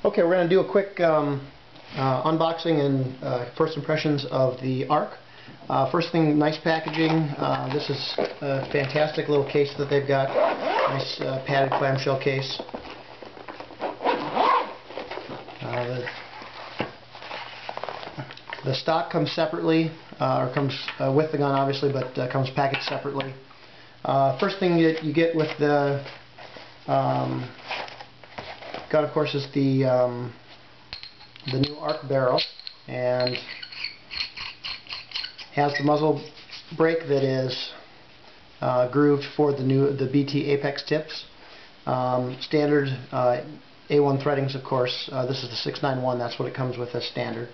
Okay, we're going to do a quick unboxing and first impressions of the ARC. First thing, nice packaging. This is a fantastic little case that they've got. Nice padded clamshell case. The stock comes separately, or comes with the gun obviously, but comes packaged separately. First thing that you get with the gun, of course, is the new ARC barrel, and has the muzzle brake that is grooved for the BT Apex tips. Standard A1 threadings, of course. This is the 691. That's what it comes with as standard.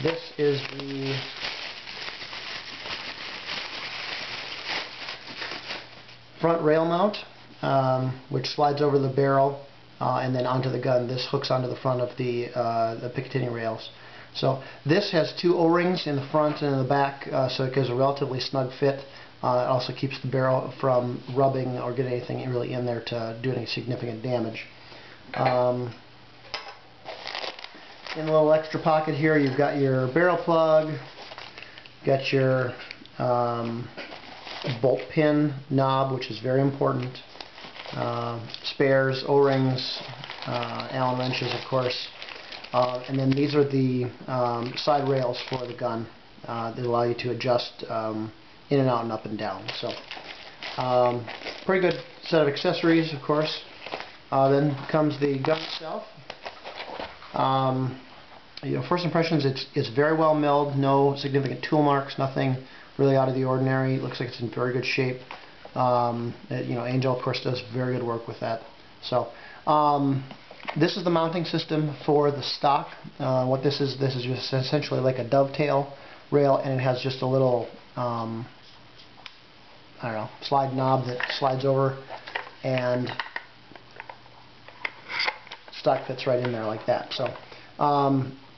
This is the front rail mount, which slides over the barrel and then onto the gun. This hooks onto the front of the Picatinny rails. So this has two O-rings in the front and in the back, so it gives a relatively snug fit. It also keeps the barrel from rubbing or getting anything really in there to do any significant damage. In a little extra pocket here, you've got your barrel plug, got your bolt pin knob, which is very important, spares, O-rings, Allen wrenches, of course, and then these are the side rails for the gun that allow you to adjust in and out and up and down. So pretty good set of accessories, of course. Then comes the gun itself. First impressions, it's very well milled, no significant tool marks, nothing really out of the ordinary. It looks like it's in very good shape. Angel, of course, does very good work with that. So this is the mounting system for the stock. What this is just essentially like a dovetail rail, and it has just a little slide knob that slides over, and stock fits right in there like that. So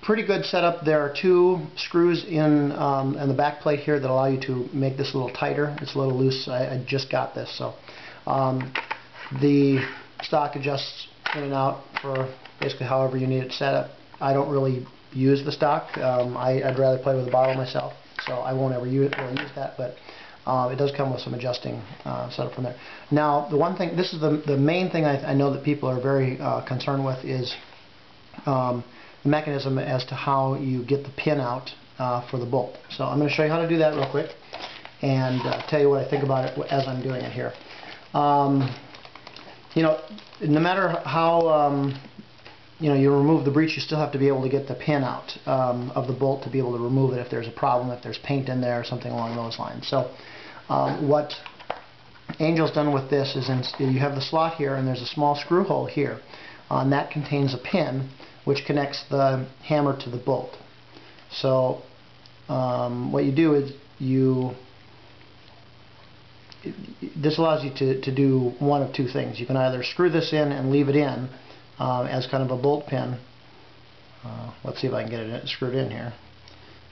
pretty good setup. There are two screws in the back plate here that allow you to make this a little tighter. It's a little loose. I just got this, so the stock adjusts in and out for basically however you need it set up. I don't really use the stock. I'd rather play with the bottle myself, so I won't ever use that, but it does come with some adjusting setup from there. Now, the one thing, this is the main thing I know that people are very concerned with, is the mechanism as to how you get the pin out for the bolt. So I'm going to show you how to do that real quick and tell you what I think about it as I'm doing it here. No matter how you remove the breech, you still have to be able to get the pin out of the bolt to be able to remove it if there's a problem, if there's paint in there or something along those lines. So what Angel's done with this is you have the slot here, and there's a small screw hole here, and that contains a pin which connects the hammer to the bolt. So what you do is this allows you to do one of two things. You can either screw this in and leave it in as kind of a bolt pin. Let's see if I can get it screwed in here.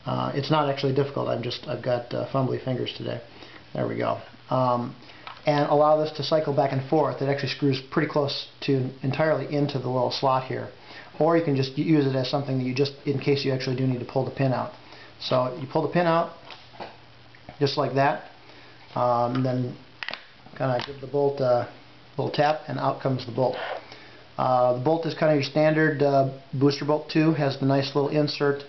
It's not actually difficult. I've got fumbly fingers today. There we go. And allow this to cycle back and forth. It actually screws pretty close to entirely into the little slot here. Or you can just use it as something that you just, in case you actually do need to pull the pin out. So you pull the pin out just like that, and then kind of give the bolt a little tap, and out comes the bolt. The bolt is kind of your standard booster bolt 2. Has the nice little insert,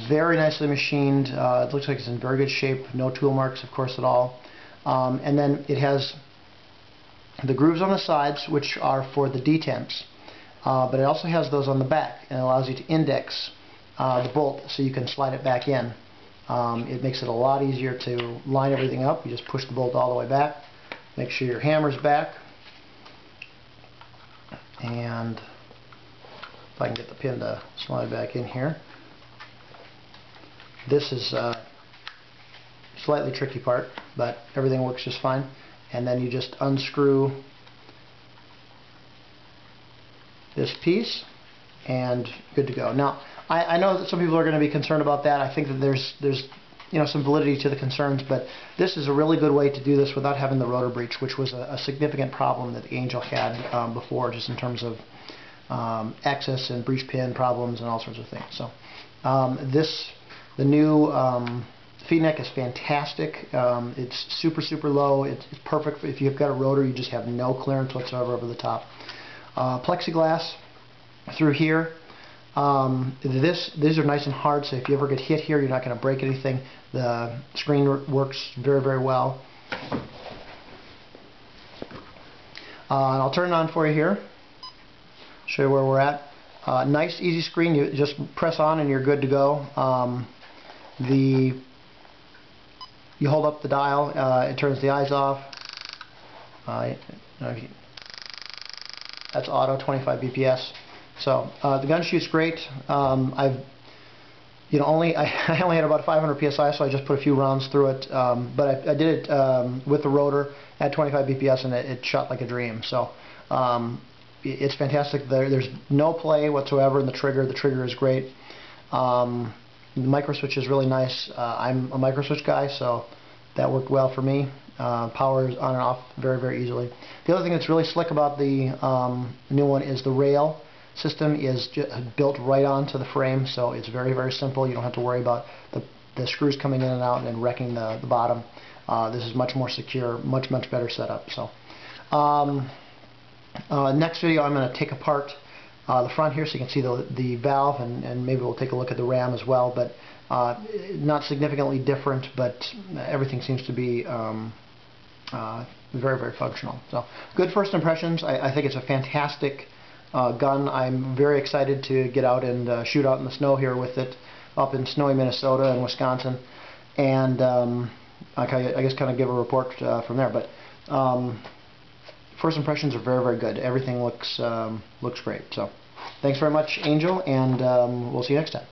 very nicely machined. It looks like it's in very good shape. No tool marks, of course, at all. And then it has the grooves on the sides, which are for the detents. But it also has those on the back, and it allows you to index the bolt so you can slide it back in. It makes it a lot easier to line everything up. You just push the bolt all the way back. Make sure your hammer's back. And if I can get the pin to slide back in here. This is a slightly tricky part, but everything works just fine. And then you just unscrew this piece, and good to go. Now, I know that some people are going to be concerned about that. I think that there's some validity to the concerns, but this is a really good way to do this without having the rotor breach, which was a significant problem that the Angel had before, just in terms of access and breech pin problems and all sorts of things. So the new feed neck is fantastic. It's super low. It's perfect if you've got a rotor. You just have no clearance whatsoever over the top. Plexiglass through here. These are nice and hard, so if you ever get hit here, you're not going to break anything. The screen works very well. And I'll turn it on for you here. Show you where we're at. Nice, easy screen. You just press on and you're good to go. You hold up the dial. It turns the eyes off. That's auto, 25 BPS. So the gun shoots great. I only had about 500 PSI, so I just put a few rounds through it. But I did it with the rotor at 25 BPS, and it shot like a dream. So it's fantastic. There's no play whatsoever in the trigger. The trigger is great. The micro switch is really nice. I'm a micro switch guy, so that worked well for me. Power is on and off very easily. The other thing that's really slick about the new one is the rail system is built right onto the frame, so it's very simple. You don't have to worry about the screws coming in and out and wrecking the bottom. This is much more secure, much better setup. So next video I'm going to take apart the front here so you can see the valve, and maybe we'll take a look at the RAM as well, but not significantly different, but everything seems to be very functional. So good first impressions. I think it's a fantastic gun. I'm very excited to get out and shoot out in the snow here with it up in snowy Minnesota and Wisconsin, and I guess kind of give a report from there. But first impressions are very good. Everything looks great. So thanks very much, Angel, and we'll see you next time.